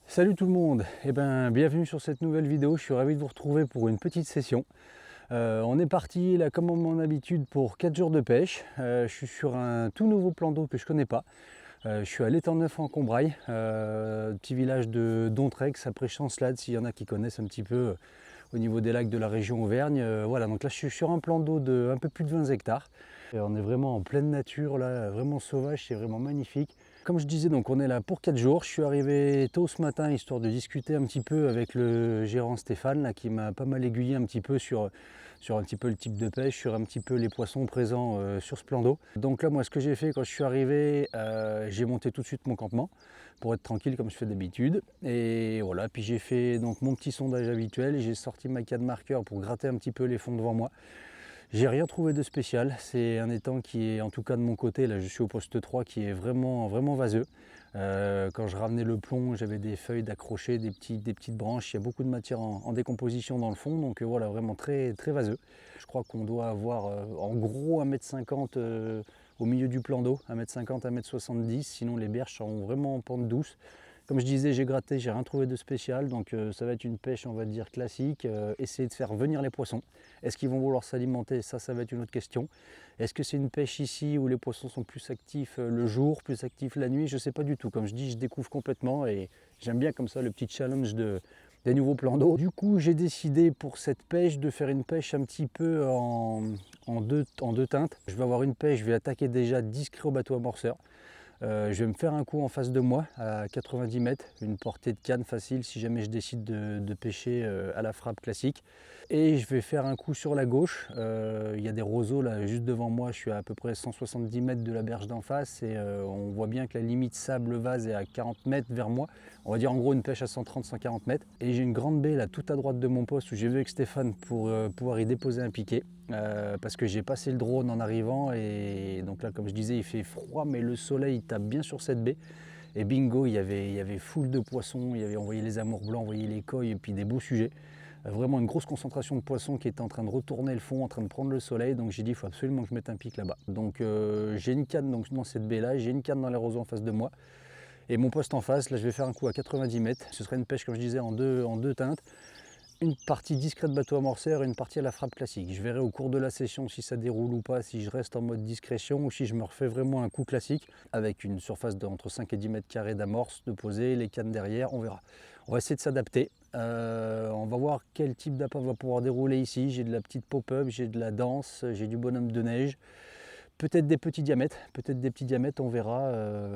Salut tout le monde, bienvenue sur cette nouvelle vidéo, je suis ravi de vous retrouver pour une petite session. On est parti là comme à mon habitude pour 4 jours de pêche. Je suis sur un tout nouveau plan d'eau que je connais pas. Je suis à l'étang neuf en Combrailles, petit village de Dontrex après Chancelade, s'il y en a qui connaissent un petit peu au niveau des lacs de la région Auvergne. Voilà, donc là je suis sur un plan d'eau de un peu plus de 20 hectares. Et on est vraiment en pleine nature, là, vraiment sauvage, c'est vraiment magnifique. Comme je disais, donc on est là pour 4 jours. Je suis arrivé tôt ce matin histoire de discuter un petit peu avec le gérant Stéphane là, qui m'a pas mal aiguillé un petit peu sur un petit peu le type de pêche, sur un petit peu les poissons présents sur ce plan d'eau. Donc là, moi, ce que j'ai fait quand je suis arrivé, j'ai monté tout de suite mon campement pour être tranquille comme je fais d'habitude. Et voilà, puis j'ai fait donc mon petit sondage habituel. J'ai sorti ma canne marqueur pour gratter un petit peu les fonds devant moi. J'ai rien trouvé de spécial, c'est un étang qui est, en tout cas de mon côté, là je suis au poste 3, qui est vraiment vaseux. Quand je ramenais le plomb, j'avais des feuilles d'accrocher, des petites branches, il y a beaucoup de matière en décomposition dans le fond, donc voilà, vraiment très vaseux. Je crois qu'on doit avoir en gros 1,50 m au milieu du plan d'eau, 1,50 m, 1,70 m, sinon les berges sont vraiment en pente douce. Comme je disais, j'ai gratté, j'ai rien trouvé de spécial, donc ça va être une pêche, on va dire, classique. Essayer de faire venir les poissons. Est-ce qu'ils vont vouloir s'alimenter? Ça va être une autre question. Est-ce que c'est une pêche ici où les poissons sont plus actifs le jour, plus actifs la nuit? Je ne sais pas du tout. Comme je dis, je découvre complètement et j'aime bien comme ça le petit challenge des nouveaux plans d'eau. Du coup, j'ai décidé pour cette pêche de faire une pêche un petit peu en deux teintes. Je vais avoir une pêche, je vais attaquer déjà discret au bateau amorceur. Je vais me faire un coup en face de moi à 90 mètres, une portée de canne facile si jamais je décide de pêcher à la frappe classique. Et je vais faire un coup sur la gauche. Il y a des roseaux là juste devant moi, je suis à peu près 170 mètres de la berge d'en face et on voit bien que la limite sable vase est à 40 mètres vers moi. On va dire en gros une pêche à 130-140 mètres. Et j'ai une grande baie là tout à droite de mon poste où j'ai vu avec Stéphane pour pouvoir y déposer un piquet. Parce que j'ai passé le drone en arrivant et donc là comme je disais il fait froid mais le soleil tape bien sur cette baie et bingo il y avait foule de poissons, il y avait envoyé les amours blancs, envoyé les coilles et puis des beaux sujets. Vraiment une grosse concentration de poissons qui était en train de retourner le fond, en train de prendre le soleil, donc j'ai dit il faut absolument que je mette un pic là-bas. Donc j'ai une canne donc, dans cette baie là, j'ai une canne dans les roseaux en face de moi et mon poste en face, là je vais faire un coup à 90 mètres, ce serait une pêche comme je disais en deux teintes. Une partie discrète bateau amorceur et une partie à la frappe classique. Je verrai au cours de la session si ça déroule ou pas, si je reste en mode discrétion ou si je me refais vraiment un coup classique avec une surface d'entre 5 et 10 mètres carrés d'amorce, de poser, les cannes derrière, on verra. On va essayer de s'adapter. On va voir quel type d'appât va pouvoir dérouler ici. J'ai de la petite pop-up, j'ai de la danse, j'ai du bonhomme de neige. Peut-être des petits diamètres, on verra.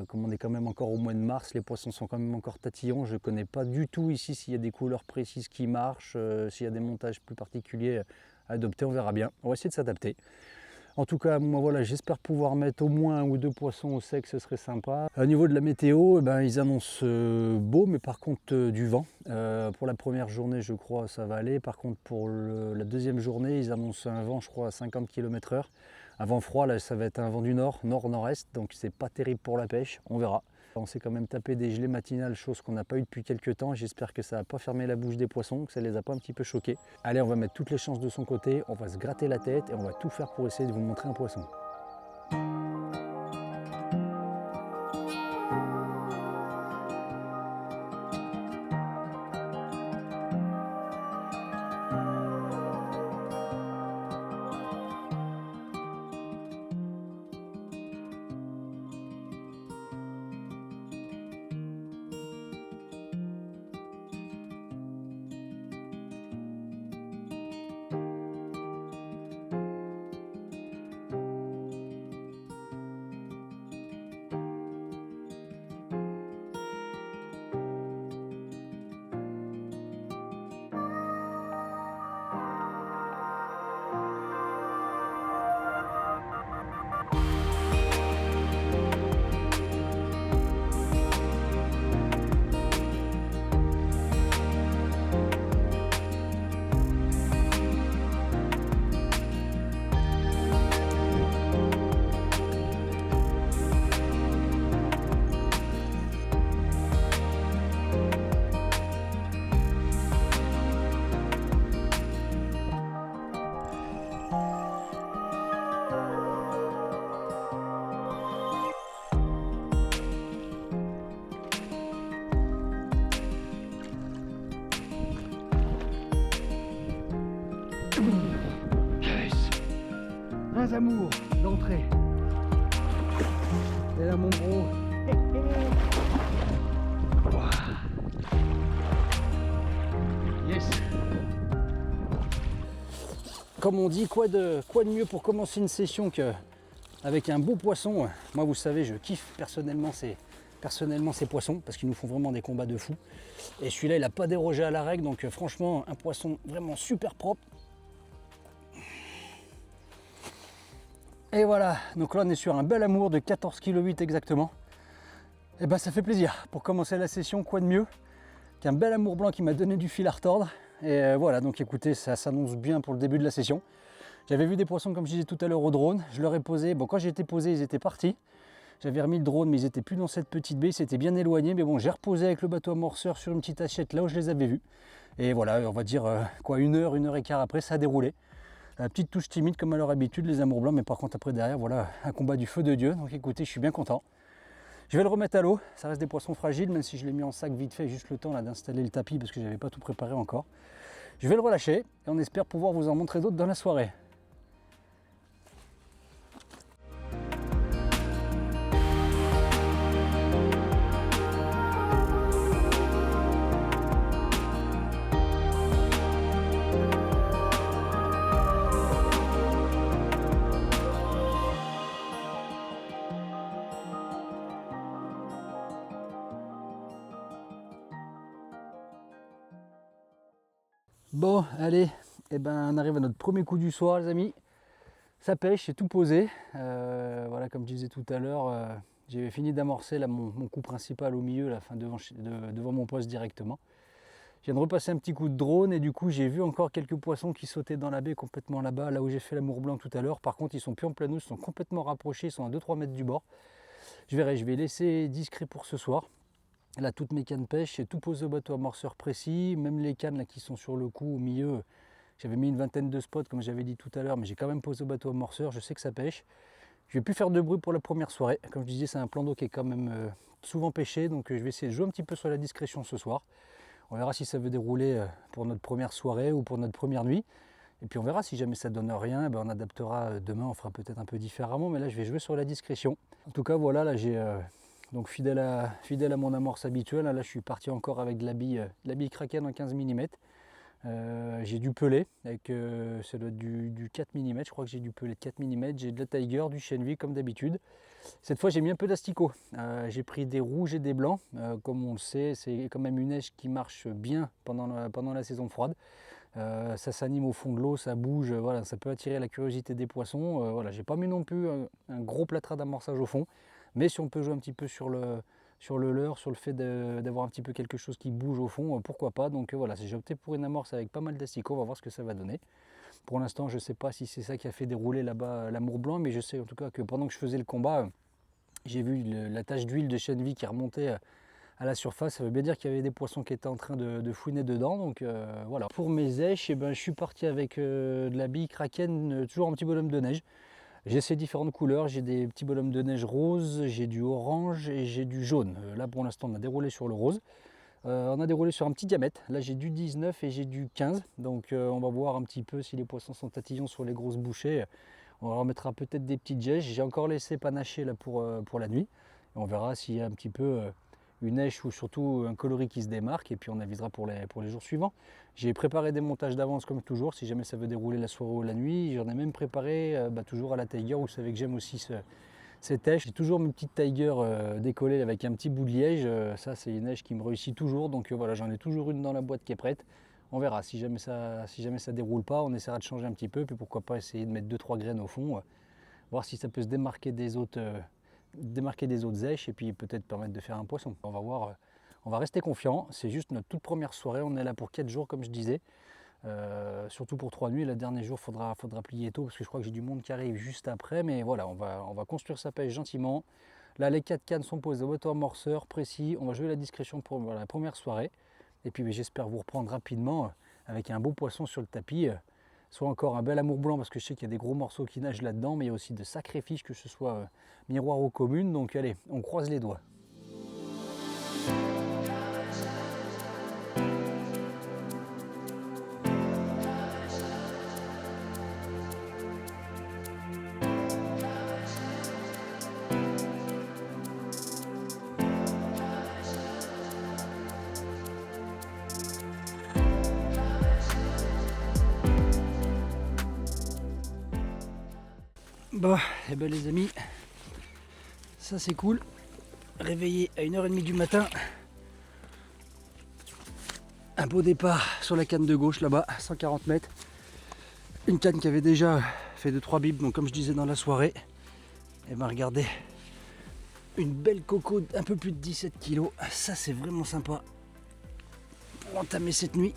Comme on est quand même encore au mois de mars, les poissons sont quand même encore tatillons. Je ne connais pas du tout ici s'il y a des couleurs précises qui marchent, s'il y a des montages plus particuliers à adopter, on verra bien. On va essayer de s'adapter. En tout cas, moi voilà, j'espère pouvoir mettre au moins un ou deux poissons au sec, ce serait sympa. Au niveau de la météo, ils annoncent beau, mais par contre du vent. Pour la première journée, je crois, ça va aller. Par contre, pour la deuxième journée, ils annoncent un vent, je crois, à 50 km/h. Un vent froid, là, ça va être un vent du nord, nord-nord-est, donc c'est pas terrible pour la pêche, on verra. On s'est quand même tapé des gelées matinales, chose qu'on n'a pas eu depuis quelques temps. J'espère que ça n'a pas fermé la bouche des poissons, que ça les a pas un petit peu choqués. Allez, on va mettre toutes les chances de son côté, on va se gratter la tête et on va tout faire pour essayer de vous montrer un poisson. mes amours, l'entrée. Et là mon gros. Yes. Comme on dit, quoi de mieux pour commencer une session qu'avec un beau poisson. Moi vous savez, je kiffe personnellement ces poissons parce qu'ils nous font vraiment des combats de fou. Et celui-là il n'a pas dérogé à la règle, donc franchement un poisson vraiment super propre. Et voilà, donc là on est sur un bel amour de 14,8 kg exactement. Et ben ça fait plaisir. Pour commencer la session, quoi de mieux qu'un bel amour blanc qui m'a donné du fil à retordre. Et voilà, donc écoutez, ça s'annonce bien pour le début de la session. J'avais vu des poissons comme je disais tout à l'heure au drone, je leur ai posé, bon quand j'ai été posé ils étaient partis. J'avais remis le drone mais ils étaient plus dans cette petite baie, c'était bien éloigné. Mais bon, j'ai reposé avec le bateau amorceur sur une petite hachette là où je les avais vus. Et voilà, on va dire quoi, une heure et quart après, ça a déroulé. Petite touche timide comme à leur habitude les amours blancs, mais par contre après derrière voilà un combat du feu de Dieu. Donc écoutez, je suis bien content. Je vais le remettre à l'eau, ça reste des poissons fragiles, même si je l'ai mis en sac vite fait, juste le temps là d'installer le tapis parce que j'avais pas tout préparé encore. Je vais le relâcher et on espère pouvoir vous en montrer d'autres dans la soirée. Bon, allez, et ben on arrive à notre premier coup du soir, les amis. Ça pêche, c'est tout posé. Voilà, comme je disais tout à l'heure, j'ai fini d'amorcer mon coup principal au milieu, là, devant mon poste directement. Je viens de repasser un petit coup de drone et du coup j'ai vu encore quelques poissons qui sautaient dans la baie complètement là-bas, là où j'ai fait l'amour blanc tout à l'heure. Par contre, ils sont plus en pleine eau, ils sont complètement rapprochés, ils sont à 2-3 mètres du bord. Je vais laisser discret pour ce soir. Là, toutes mes cannes pêche, j'ai tout posé au bateau amorceur précis, même les cannes là, qui sont sur le coup au milieu. J'avais mis une vingtaine de spots comme j'avais dit tout à l'heure, mais j'ai quand même posé au bateau amorceur, je sais que ça pêche. Je vais plus faire de bruit pour la première soirée. Comme je disais, c'est un plan d'eau qui est quand même souvent pêché, donc je vais essayer de jouer un petit peu sur la discrétion ce soir. On verra si ça veut dérouler pour notre première soirée ou pour notre première nuit. Et puis on verra si jamais ça donne rien, on adaptera demain, on fera peut-être un peu différemment, mais là je vais jouer sur la discrétion. En tout cas voilà, là j'ai donc fidèle à mon amorce habituelle, là je suis parti encore avec de la bille Kraken en 15 mm. J'ai du pelé avec ça doit être du 4 mm, je crois que j'ai du pelé de 4 mm, j'ai de la Tiger, du chènevis comme d'habitude. Cette fois j'ai mis un peu d'asticot, j'ai pris des rouges et des blancs, comme on le sait c'est quand même une neige qui marche bien pendant la saison froide. Ça s'anime au fond de l'eau, ça bouge, voilà, ça peut attirer la curiosité des poissons. Voilà, j'ai pas mis non plus un gros plâtras d'amorçage au fond, mais si on peut jouer un petit peu sur le leurre, sur le fait d'avoir un petit peu quelque chose qui bouge au fond, pourquoi pas. Donc voilà, j'ai opté pour une amorce avec pas mal d'asticot, on va voir ce que ça va donner. Pour l'instant, je ne sais pas si c'est ça qui a fait dérouler là-bas l'amour blanc, mais je sais en tout cas que pendant que je faisais le combat, j'ai vu la tache d'huile de chènevis qui remontait à la surface. Ça veut bien dire qu'il y avait des poissons qui étaient en train de fouiner dedans. Donc voilà. Pour mes èches, je suis parti avec de la bille Kraken, toujours un petit bonhomme de neige. J'ai ces différentes couleurs, j'ai des petits bonhommes de neige rose, j'ai du orange et j'ai du jaune. Là pour l'instant on a déroulé sur le rose. On a déroulé sur un petit diamètre, là j'ai du 19 et j'ai du 15. Donc on va voir un petit peu si les poissons sont tatillons sur les grosses bouchées. On leur mettra peut-être des petites gèches. J'ai encore laissé panacher là pour la nuit. Et on verra s'il y a un petit peu une neige ou surtout un coloris qui se démarque et puis on avisera pour les jours suivants. J'ai préparé des montages d'avance comme toujours si jamais ça veut dérouler la soirée ou la nuit. J'en ai même préparé toujours à la Tiger, vous savez que j'aime aussi cette neige. J'ai toujours mes petites Tiger décollées avec un petit bout de liège. Ça c'est une neige qui me réussit toujours, donc voilà, j'en ai toujours une dans la boîte qui est prête. On verra, si jamais ça déroule pas, on essaiera de changer un petit peu, puis pourquoi pas essayer de mettre 2-3 graines au fond, voir si ça peut se démarquer des autres èches et puis peut-être permettre de faire un poisson. On va voir, on va rester confiant, c'est juste notre toute première soirée, on est là pour 4 jours comme je disais, surtout pour 3 nuits. Le dernier jour faudra plier tôt parce que je crois que j'ai du monde qui arrive juste après, mais voilà, on va construire sa pêche gentiment. Là les 4 cannes sont posées au bateau amorceur précis, on va jouer la discrétion pour la première soirée. Et puis j'espère vous reprendre rapidement avec un beau poisson sur le tapis, soit encore un bel amour blanc parce que je sais qu'il y a des gros morceaux qui nagent là-dedans, mais il y a aussi de sacrés fiches, que ce soit miroir ou commune. Donc allez, on croise les doigts. Bon, et ben les amis, ça c'est cool. Réveillé à 1h30 du matin. Un beau départ sur la canne de gauche là-bas, 140 mètres. Une canne qui avait déjà fait 2-3 bips, donc comme je disais dans la soirée. Et ben regardez, une belle coco d'un peu plus de 17 kg. Ça c'est vraiment sympa pour entamer cette nuit.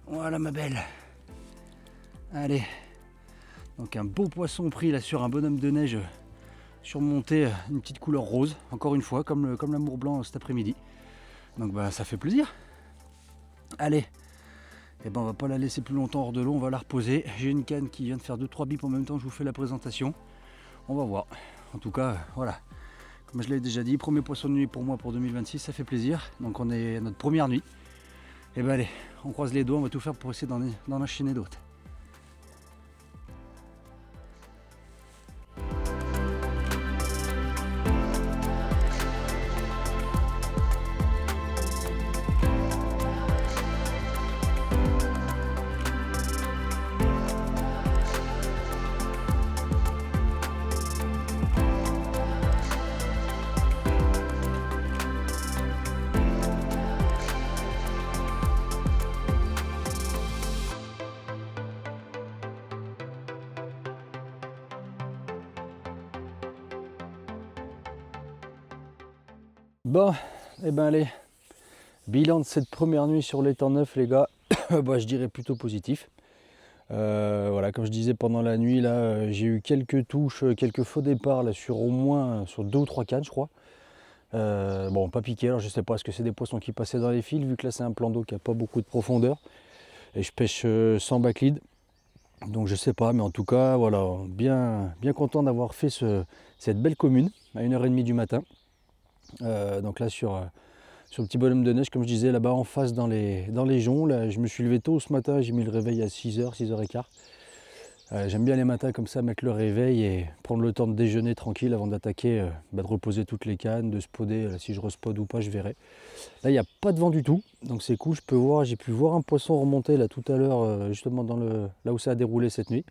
Voilà ma belle. Allez. Donc un beau poisson pris là sur un bonhomme de neige surmonté, une petite couleur rose, encore une fois, comme l'amour blanc cet après-midi. Donc bah ça fait plaisir. Allez, et ben on va pas la laisser plus longtemps hors de l'eau, on va la reposer. J'ai une canne qui vient de faire 2-3 bips en même temps que je vous fais la présentation. On va voir. En tout cas, voilà. Comme je l'ai déjà dit, premier poisson de nuit pour moi pour 2026, ça fait plaisir. Donc on est à notre première nuit. Et ben allez, on croise les doigts, on va tout faire pour essayer d'en enchaîner d'autres. Bon, et ben allez, bilan de cette première nuit sur l'étang neuf les gars, bah, je dirais plutôt positif. Voilà, comme je disais pendant la nuit là, j'ai eu quelques touches, quelques faux départs là sur au moins sur 2 ou 3 cannes je crois. Bon, pas piqué, alors je sais pas, est-ce que c'est des poissons qui passaient dans les fils, vu que là c'est un plan d'eau qui a pas beaucoup de profondeur. Et je pêche sans backlead, donc je sais pas, mais en tout cas voilà, bien content d'avoir fait cette belle commune à 1h30 du matin. Donc là sur le petit bonhomme de neige, comme je disais, là-bas en face dans les joncs. Là, je me suis levé tôt ce matin, j'ai mis le réveil à 6h, 6h15. J'aime bien les matins comme ça, mettre le réveil et prendre le temps de déjeuner tranquille avant d'attaquer, de reposer toutes les cannes, de spoder. Si je respode ou pas, je verrai. Là, il n'y a pas de vent du tout, donc c'est cool. J'ai pu voir un poisson remonter là tout à l'heure, justement là où ça a déroulé cette nuit.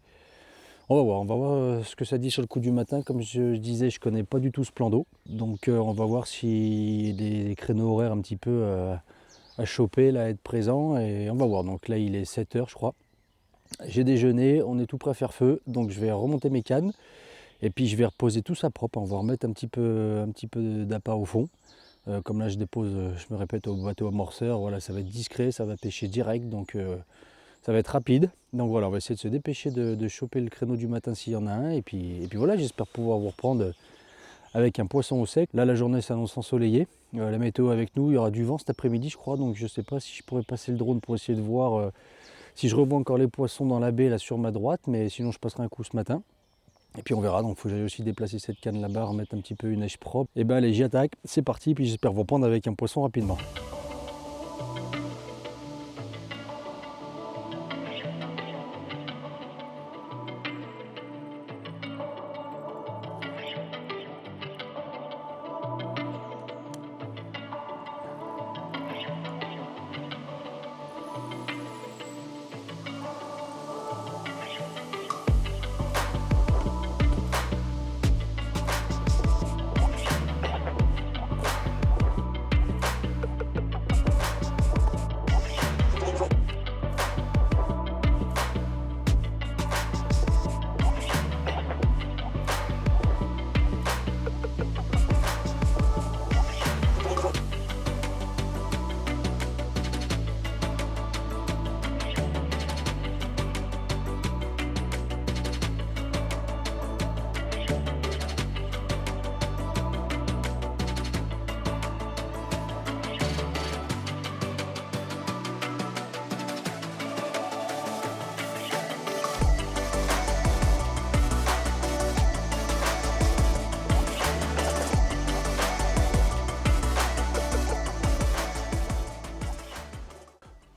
On va voir ce que ça dit sur le coup du matin. Comme je disais, je connais pas du tout ce plan d'eau. Donc on va voir si des créneaux horaires un petit peu à choper, là, à être présent. Et on va voir. Donc là, il est 7h, je crois. J'ai déjeuné, on est tout prêt à faire feu. Donc je vais remonter mes cannes. Et puis je vais reposer tout ça propre. On va remettre un petit peu d'appât au fond. Comme là, je dépose, je me répète, au bateau amorceur. Voilà, ça va être discret, ça va pêcher direct. Donc ça va être rapide, donc voilà, on va essayer de se dépêcher de choper le créneau du matin s'il y en a un. Et puis voilà, j'espère pouvoir vous reprendre avec un poisson au sec. Là, la journée s'annonce ensoleillée. La météo avec nous, il y aura du vent cet après-midi, je crois. Donc je ne sais pas si je pourrais passer le drone pour essayer de voir si je revois encore les poissons dans la baie là sur ma droite. Mais sinon, je passerai un coup ce matin. Et puis on verra, donc il faut que j'aille aussi déplacer cette canne là-bas, remettre un petit peu une neige propre. Et ben allez, j'y attaque, c'est parti. Puis j'espère vous reprendre avec un poisson rapidement.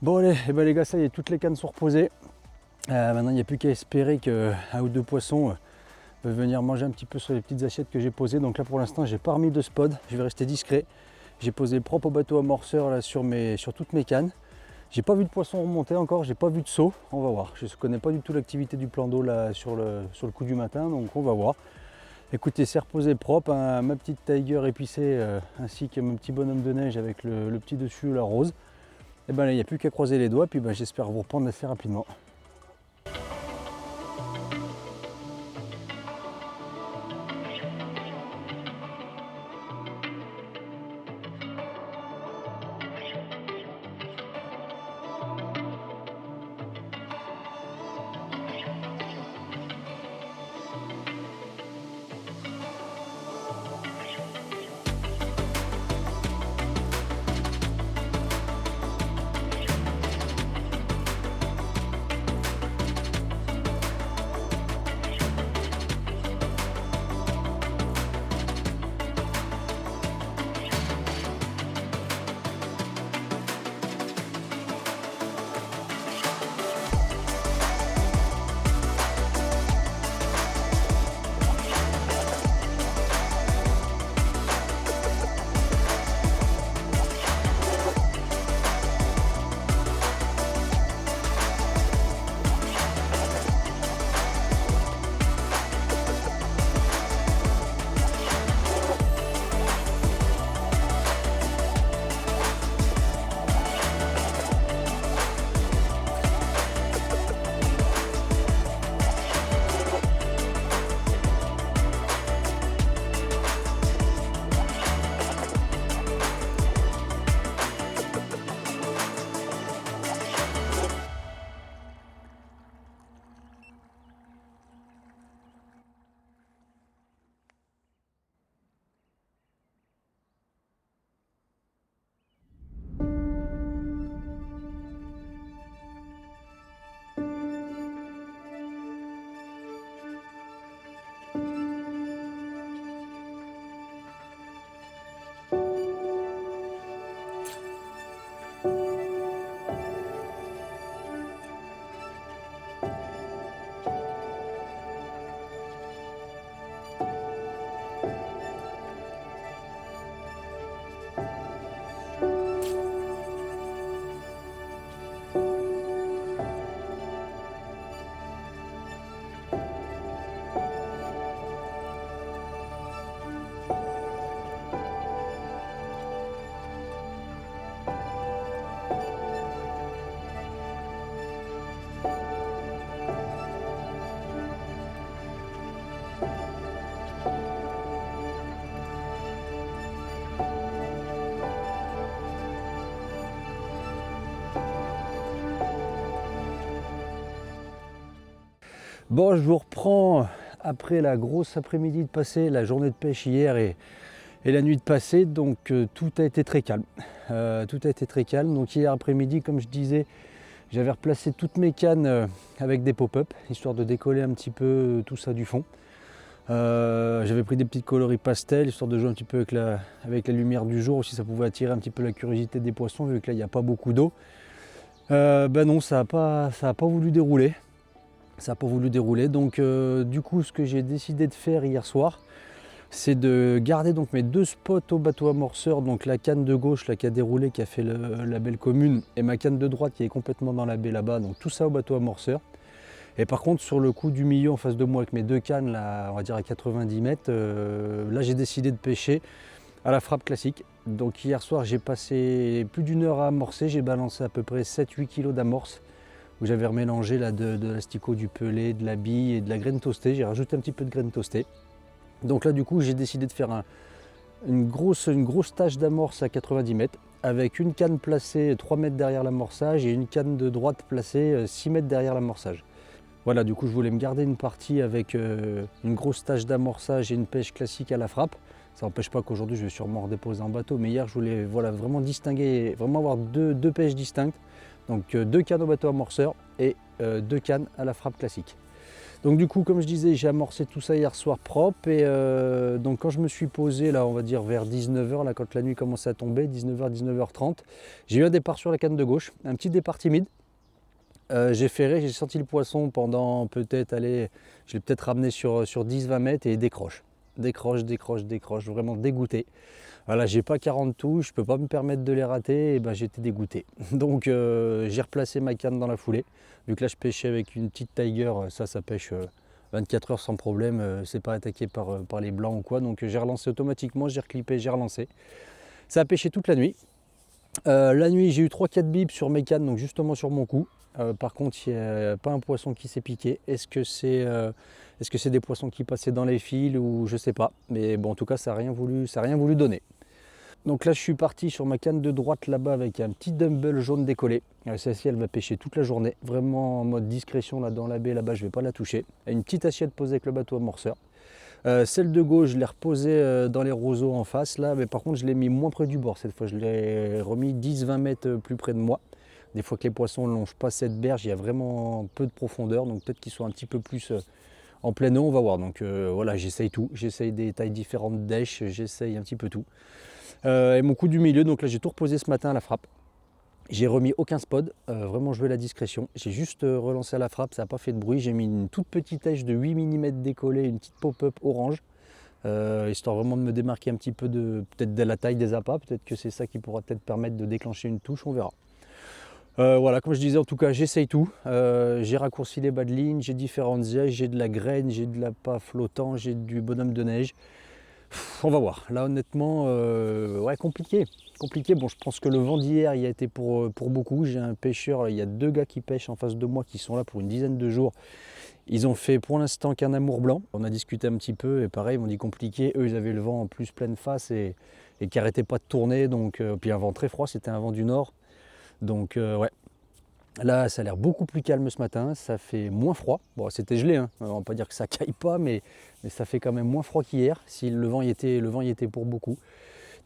Bon allez, les gars, ça y est, toutes les cannes sont reposées. Maintenant, il n'y a plus qu'à espérer qu'un ou deux poissons peuvent venir manger un petit peu sur les petites assiettes que j'ai posées. Donc là, pour l'instant, j'ai pas remis de spot. Je vais rester discret. J'ai posé propre au bateau amorceur là, sur toutes mes cannes. J'ai pas vu de poisson remonter encore, j'ai pas vu de saut, on va voir. Je ne connais pas du tout l'activité du plan d'eau là sur le coup du matin, donc on va voir. Écoutez, c'est reposé propre, hein, ma petite tiger épicée ainsi que mon petit bonhomme de neige avec le petit dessus, la rose. Et ben là, il n'y a plus qu'à croiser les doigts, puis ben, j'espère vous reprendre assez rapidement. Bon, je vous reprends après la grosse après-midi de passer, la journée de pêche hier et la nuit de passer, donc tout a été très calme. Tout a été très calme. Donc hier après-midi, comme je disais, j'avais replacé toutes mes cannes avec des pop-up, histoire de décoller un petit peu tout ça du fond. J'avais pris des petites coloris pastel, histoire de jouer un petit peu avec la lumière du jour, aussi ça pouvait attirer un petit peu la curiosité des poissons, vu que là il n'y a pas beaucoup d'eau. Ben non, ça n'a pas voulu dérouler. Ça n'a pas voulu dérouler, donc du coup ce que j'ai décidé de faire hier soir, c'est de garder donc mes deux spots au bateau amorceur, donc la canne de gauche là, qui a déroulé, qui a fait la belle commune, et ma canne de droite qui est complètement dans la baie là-bas, donc tout ça au bateau amorceur. Et par contre sur le coup du milieu en face de moi avec mes deux cannes là, on va dire à 90 mètres, là j'ai décidé de pêcher à la frappe classique. Donc hier soir j'ai passé plus d'une heure à amorcer, j'ai balancé à peu près 7-8 kg d'amorce, où j'avais remélangé là de l'asticot, du pelé, de la bille et de la graine toastée. J'ai rajouté un petit peu de graine toastée. Donc là du coup j'ai décidé de faire une grosse tâche d'amorce à 90 mètres avec une canne placée 3 mètres derrière l'amorçage et une canne de droite placée 6 mètres derrière l'amorçage. Voilà, du coup je voulais me garder une partie avec une grosse tâche d'amorçage et une pêche classique à la frappe. Ça n'empêche pas qu'aujourd'hui je vais sûrement redéposer en bateau, mais hier je voulais vraiment distinguer, vraiment avoir deux pêches distinctes. Donc deux cannes au bateau amorceur et deux cannes à la frappe classique. Donc du coup, comme je disais, j'ai amorcé tout ça hier soir propre, et donc quand je me suis posé là, on va dire vers 19h, là quand la nuit commençait à tomber, 19h, 19h30, j'ai eu un départ sur la canne de gauche, un petit départ timide. J'ai ferré, j'ai senti le poisson pendant peut-être, allez, je l'ai peut-être ramené sur 10-20 mètres et il décroche. vraiment dégoûté. Voilà, j'ai pas 40 touches, je peux pas me permettre de les rater, et ben j'étais dégoûté. Donc j'ai replacé ma canne dans la foulée. Vu que là je pêchais avec une petite Tiger, ça pêche 24 heures sans problème, c'est pas attaqué par les blancs ou quoi. Donc j'ai relancé automatiquement, j'ai reclippé, j'ai relancé. Ça a pêché toute la nuit. La nuit j'ai eu 3-4 bips sur mes cannes, donc justement sur mon cou. Par contre il n'y a pas un poisson qui s'est piqué. Est-ce que c'est des poissons qui passaient dans les fils ou je sais pas. Mais bon, en tout cas ça n'a rien voulu donner. Donc là je suis parti sur ma canne de droite là-bas avec un petit dumbbell jaune décollé. Celle-ci elle va pêcher toute la journée, vraiment en mode discrétion là dans la baie là-bas, je ne vais pas la toucher. Une petite assiette posée avec le bateau amorceur. Celle de gauche je l'ai reposée dans les roseaux en face là, mais par contre je l'ai mis moins près du bord cette fois, je l'ai remis 10-20 mètres plus près de moi. Des fois que les poissons ne longent pas cette berge, il y a vraiment peu de profondeur, donc peut-être qu'ils sont un petit peu plus en pleine eau, on va voir. Donc voilà, j'essaye tout, j'essaye des tailles différentes d'èches, j'essaye un petit peu tout. Et mon coup du milieu, donc là j'ai tout reposé ce matin à la frappe. J'ai remis aucun spot, vraiment joué la discrétion. J'ai juste relancé à la frappe, ça n'a pas fait de bruit. J'ai mis une toute petite èche de 8 mm décollée, une petite pop-up orange, histoire vraiment de me démarquer un petit peu peut-être de la taille des appâts. Peut-être que c'est ça qui pourra peut-être permettre de déclencher une touche, on verra. Voilà, comme je disais, en tout cas j'essaye tout. J'ai raccourci les bas de ligne, j'ai différentes èches, j'ai de la graine, j'ai de l'appât flottant, j'ai du bonhomme de neige. On va voir. Là honnêtement, ouais, compliqué. Bon, je pense que le vent d'hier il a été pour beaucoup. J'ai un pêcheur, il y a 2 gars qui pêchent en face de moi qui sont là pour une dizaine de jours. Ils ont fait pour l'instant qu'un amour blanc. On a discuté un petit peu et pareil, ils m'ont dit compliqué. Eux, ils avaient le vent en plus pleine face et qui n'arrêtait pas de tourner. Donc, puis un vent très froid, c'était un vent du nord. Donc ouais. Là, ça a l'air beaucoup plus calme ce matin, ça fait moins froid. Bon, c'était gelé, hein. On va pas dire que ça caille pas, mais ça fait quand même moins froid qu'hier, si le vent y était pour beaucoup.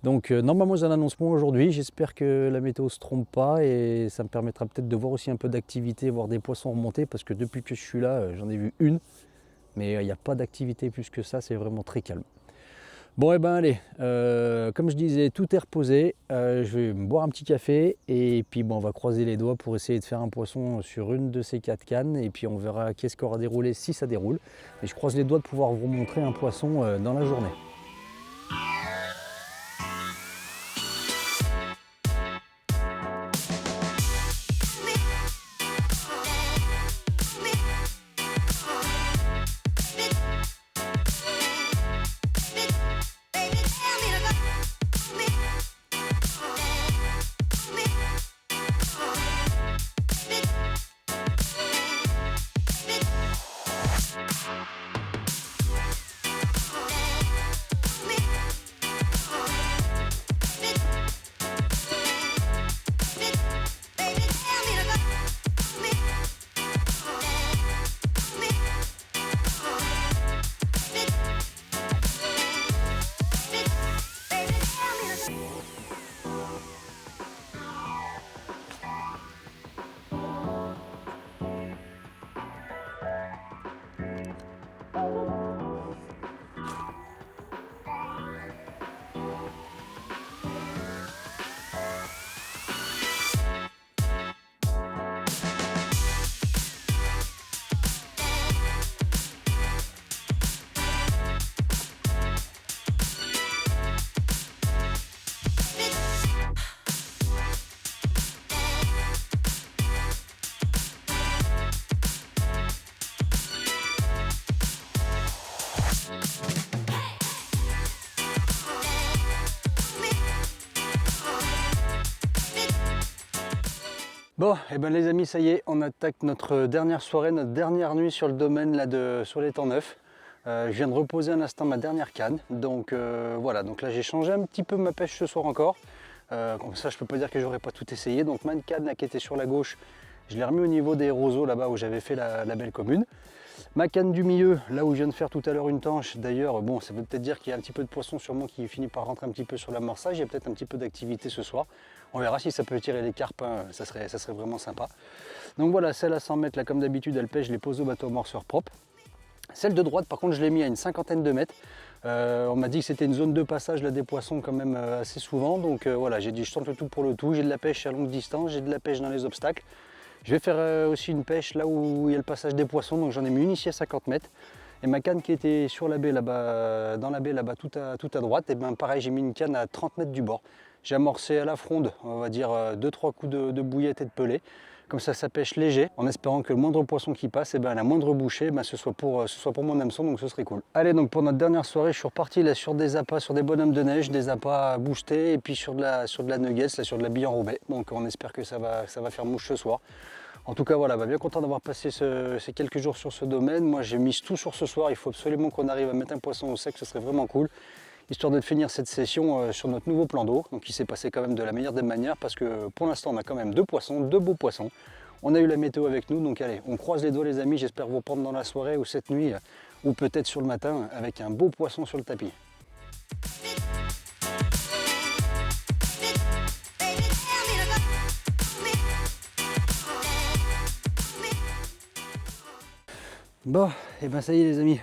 Donc normalement, j'ai un annoncement aujourd'hui, j'espère que la météo ne se trompe pas et ça me permettra peut-être de voir aussi un peu d'activité, voir des poissons remonter, parce que depuis que je suis là, j'en ai vu une, mais il n'y a pas d'activité plus que ça, c'est vraiment très calme. Bon et ben allez, comme je disais, tout est reposé, je vais me boire un petit café et puis bon, on va croiser les doigts pour essayer de faire un poisson sur une de ces 4 cannes et puis on verra qu'est-ce qu'aura déroulé si ça déroule. Mais je croise les doigts de pouvoir vous montrer un poisson dans la journée. Bon, et ben les amis, ça y est, on attaque notre dernière soirée, notre dernière nuit sur le domaine là sur l'étang neuf. Je viens de reposer un instant ma dernière canne, donc voilà, donc là j'ai changé un petit peu ma pêche ce soir encore. Comme ça je peux pas dire que j'aurais pas tout essayé. Donc ma canne là, qui était sur la gauche, je l'ai remis au niveau des roseaux là-bas où j'avais fait la belle commune. Ma canne du milieu, là où je viens de faire tout à l'heure une tanche, d'ailleurs, bon, ça veut peut-être dire qu'il y a un petit peu de poisson sûrement qui finit par rentrer un petit peu sur l'amorçage. Il y a peut-être un petit peu d'activité ce soir. On verra si ça peut tirer les carpes, hein, ça serait vraiment sympa. Donc voilà, celle à 100 mètres, là, comme d'habitude, elle pêche, je l'ai posée au bateau amorceur propre. Celle de droite, par contre, je l'ai mis à une cinquantaine de mètres. On m'a dit que c'était une zone de passage là, des poissons quand même assez souvent. Donc voilà, j'ai dit je tente le tout pour le tout. J'ai de la pêche à longue distance, j'ai de la pêche dans les obstacles. Je vais faire aussi une pêche là où il y a le passage des poissons, donc j'en ai mis une ici à 50 mètres. Et ma canne qui était sur la baie là-bas, dans la baie là-bas tout à droite, et ben pareil, j'ai mis une canne à 30 mètres du bord. J'ai amorcé à la fronde, on va dire 2-3 coups de bouillette et de pelée. Comme ça pêche léger, en espérant que le moindre poisson qui passe, et ben la moindre bouchée, ben, ce soit pour mon hameçon, donc ce serait cool. Allez, donc pour notre dernière soirée, je suis reparti là sur des appâts, sur des bonhommes de neige, des appâts boostés, et puis sur de la nuggets, là, sur de la bille enrobée. Donc on espère que ça va faire mouche ce soir. En tout cas, voilà, bien content d'avoir passé ces quelques jours sur ce domaine. Moi, j'ai mis tout sur ce soir. Il faut absolument qu'on arrive à mettre un poisson au sec, ce serait vraiment cool. Histoire de finir cette session sur notre nouveau plan d'eau. Donc, il s'est passé quand même de la meilleure des manières parce que pour l'instant, on a quand même 2 poissons, 2 beaux poissons. On a eu la météo avec nous, donc allez, on croise les doigts, les amis. J'espère vous prendre dans la soirée ou cette nuit, ou peut-être sur le matin, avec un beau poisson sur le tapis. Bon, et ben ça y est les amis,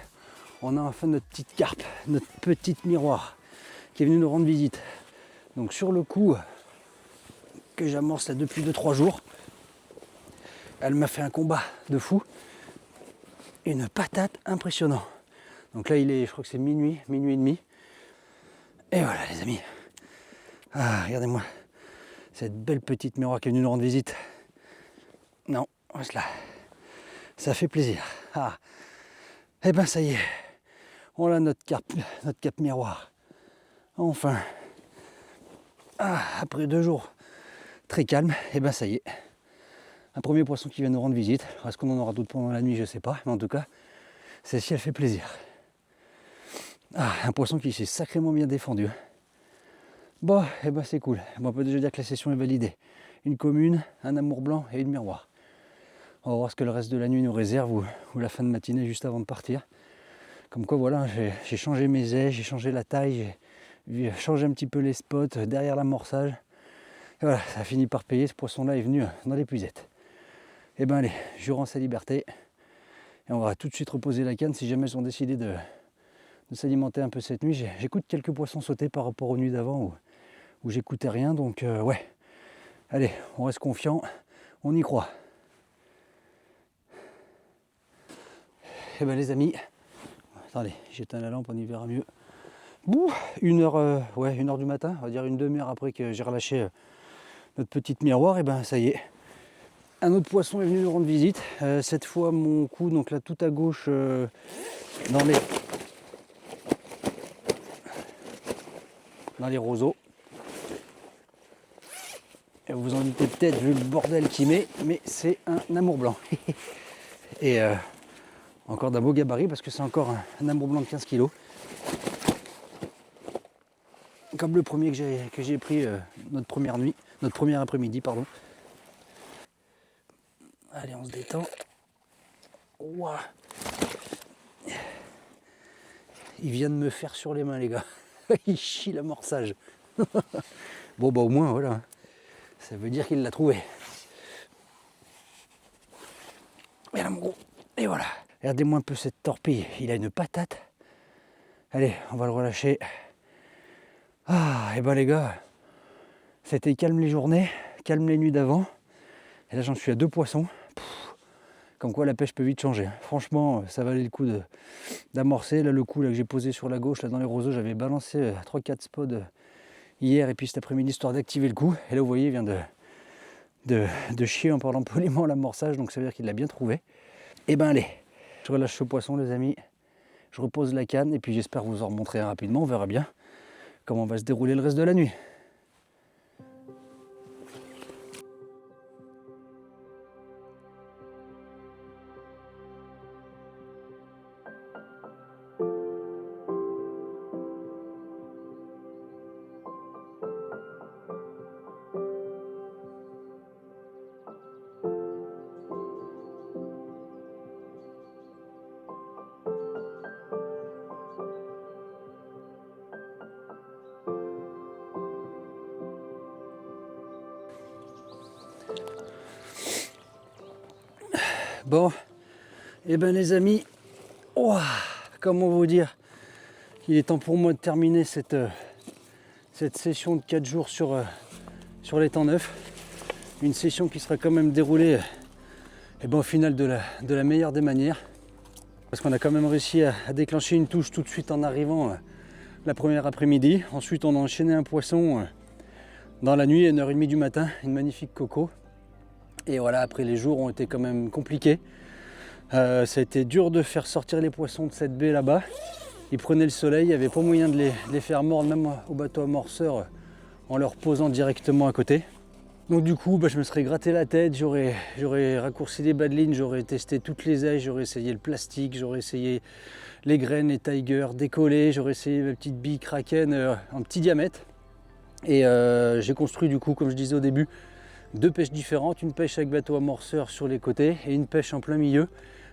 on a enfin notre petite carpe, notre petite miroir qui est venue nous rendre visite. Donc sur le coup que j'amorce là depuis 2-3 jours, elle m'a fait un combat de fou, une patate impressionnante. Donc là il est, je crois que c'est minuit et demi. Et voilà les amis, ah, regardez-moi cette belle petite miroir qui est venue nous rendre visite. Non, reste là, ça fait plaisir. Ah, et ben ça y est, on a notre cap miroir. Enfin, ah, après 2 jours très calmes, et ben ça y est. Un premier poisson qui vient nous rendre visite. Est-ce qu'on en aura d'autres pendant la nuit, je sais pas, mais en tout cas, celle-ci elle fait plaisir. Ah, un poisson qui s'est sacrément bien défendu. Bon, et ben c'est cool. Bon, on peut déjà dire que la session est validée. Une commune, un amour blanc et une miroir. On va voir ce que le reste de la nuit nous réserve ou la fin de matinée juste avant de partir. Comme quoi voilà, j'ai changé mes ailes, j'ai changé la taille, j'ai changé un petit peu les spots derrière l'amorçage. Et voilà, ça a fini par payer, ce poisson-là est venu dans l'épuisette. Et ben allez, je rends sa liberté. Et on va tout de suite reposer la canne si jamais ils ont décidé de s'alimenter un peu cette nuit. J'écoute quelques poissons sauter par rapport aux nuits d'avant où j'écoutais rien, donc ouais. Allez, on reste confiant, on y croit. Et ben les amis, attendez, j'éteins la lampe, on y verra mieux. Bouh, 1h du matin, on va dire une demi-heure après que j'ai relâché notre petite miroir, et ben ça y est. Un autre poisson est venu nous rendre visite. Cette fois mon coup, donc là tout à gauche dans les roseaux. Et vous en doutez peut-être vu le bordel qu'il met, mais c'est un amour blanc. Et encore d'un beau gabarit parce que c'est encore un amour blanc de 15 kg. Comme le premier que j'ai pris notre premier après-midi, pardon. Allez, on se détend. Ouah. Il vient de me faire sur les mains, les gars. Il chie l'amorçage. Bon, bah au moins, voilà. Ça veut dire qu'il l'a trouvé. Et là, mon gros. Et voilà. Regardez-moi un peu cette torpille. Il a une patate. Allez, on va le relâcher. Ah, et ben les gars, c'était calme les journées, calme les nuits d'avant. Et là, j'en suis à 2 poissons. Comme quoi la pêche peut vite changer. Franchement, ça valait le coup d'amorcer. Là, le coup là, que j'ai posé sur la gauche, là dans les roseaux, j'avais balancé 3-4 spots hier et puis cet après-midi, histoire d'activer le coup. Et là, vous voyez, il vient de chier en parlant poliment l'amorçage, donc ça veut dire qu'il l'a bien trouvé. Et ben allez, je relâche ce poisson, les amis. Je repose la canne et puis j'espère vous en remontrer rapidement. On verra bien comment va se dérouler le reste de la nuit. Bon, et ben les amis, comment vous dire qu'il est temps pour moi de terminer cette session de 4 jours sur les temps neufs. Une session qui sera quand même déroulée au final de la meilleure des manières. Parce qu'on a quand même réussi à déclencher une touche tout de suite en arrivant la première après-midi. Ensuite on a enchaîné un poisson dans la nuit à 1h30 du matin, une magnifique coco. Et voilà, après les jours ont été quand même compliqués. Ça a été dur de faire sortir les poissons de cette baie là-bas. Ils prenaient le soleil, il n'y avait pas moyen de les faire mordre, même au bateau amorceur, en leur posant directement à côté. Donc du coup, je me serais gratté la tête, j'aurais raccourci les bas de ligne, j'aurais testé toutes les ailes, j'aurais essayé le plastique, j'aurais essayé les graines, les tigers décollés, j'aurais essayé ma petite bille Kraken en petit diamètre. Et j'ai construit du coup, comme je disais au début, 2 pêches différentes, une pêche avec bateau amorceur sur les côtés et une pêche en plein milieu.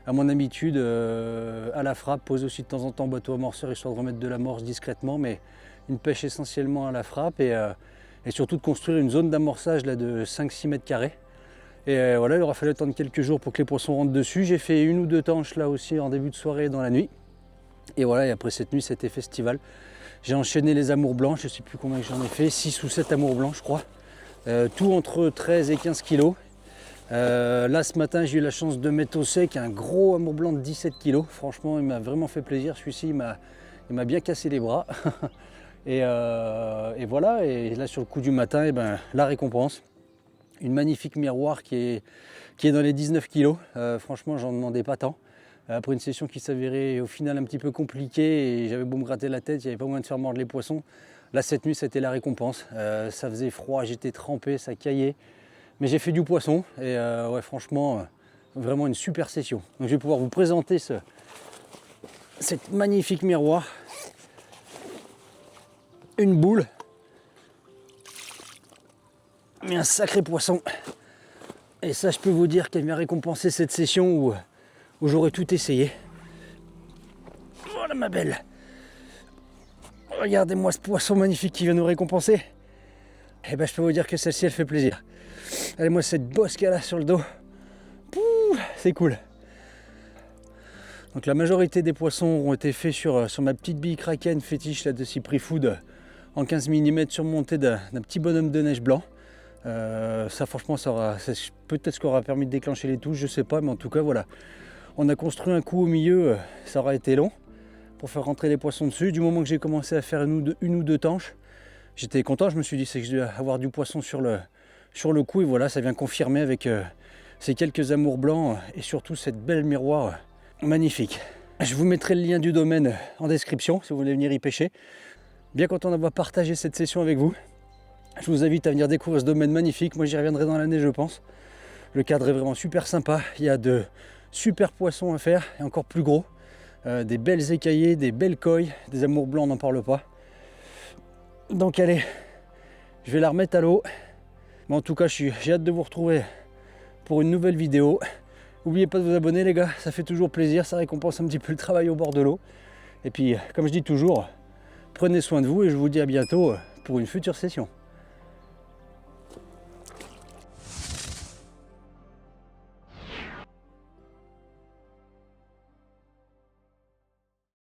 À mon habitude, à la frappe, pose aussi de temps en temps bateau amorceur histoire de remettre de l'amorce discrètement, mais une pêche essentiellement à la frappe et surtout de construire une zone d'amorçage là de 5-6 mètres carrés. Et voilà, il aura fallu attendre quelques jours pour que les poissons rentrent dessus. J'ai fait 1 ou 2 tanches là aussi en début de soirée et dans la nuit. Et voilà, et après cette nuit, c'était festival. J'ai enchaîné les amours blancs, je ne sais plus combien j'en ai fait, 6 ou 7 amours blancs je crois. Tout entre 13 et 15 kg. Là ce matin j'ai eu la chance de mettre au sec un gros amour blanc de 17 kg. Franchement il m'a vraiment fait plaisir, celui-ci il m'a bien cassé les bras. et voilà, et là sur le coup du matin, la récompense. Une magnifique miroir qui est dans les 19 kg. Franchement j'en demandais pas tant. Après une session qui s'avérait au final un petit peu compliquée et j'avais beau me gratter la tête, il n'y avait pas moyen de faire mordre les poissons. Là cette nuit c'était la récompense. Ça faisait froid, j'étais trempé, ça caillait. Mais j'ai fait du poisson et ouais, franchement vraiment une super session. Donc je vais pouvoir vous présenter cette magnifique miroir. Une boule. Mais un sacré poisson. Et ça je peux vous dire qu'elle m'a récompensé cette session où j'aurais tout essayé. Voilà ma belle. Regardez-moi ce poisson magnifique qui vient nous récompenser. Et je peux vous dire que celle-ci elle fait plaisir. Regardez-moi cette bosse qu'elle a sur le dos. C'est cool. Donc la majorité des poissons ont été faits sur ma petite bille Kraken fétiche là, de Cypri Food en 15 mm surmontée d'un petit bonhomme de neige blanc. Ça franchement c'est peut-être ce qui aura permis de déclencher les touches, je sais pas, mais en tout cas voilà. On a construit un coup au milieu, ça aura été long pour faire rentrer les poissons dessus. Du moment que j'ai commencé à faire une ou deux tanches, j'étais content, je me suis dit c'est que je dois avoir du poisson sur le coup et voilà, ça vient confirmer avec ces quelques amours blancs et surtout cette belle miroir magnifique. Je vous mettrai le lien du domaine en description si vous voulez venir y pêcher. Bien content d'avoir partagé cette session avec vous. Je vous invite à venir découvrir ce domaine magnifique. Moi j'y reviendrai dans l'année je pense. Le cadre est vraiment super sympa. Il y a de super poissons à faire et encore plus gros. Des belles écaillées, des belles coilles, des amours blancs on n'en parle pas. Donc allez, je vais la remettre à l'eau. Mais en tout cas j'ai hâte de vous retrouver pour une nouvelle vidéo. N'oubliez pas de vous abonner les gars, ça fait toujours plaisir, ça récompense un petit peu le travail au bord de l'eau. Et puis comme je dis toujours, prenez soin de vous et je vous dis à bientôt pour une future session.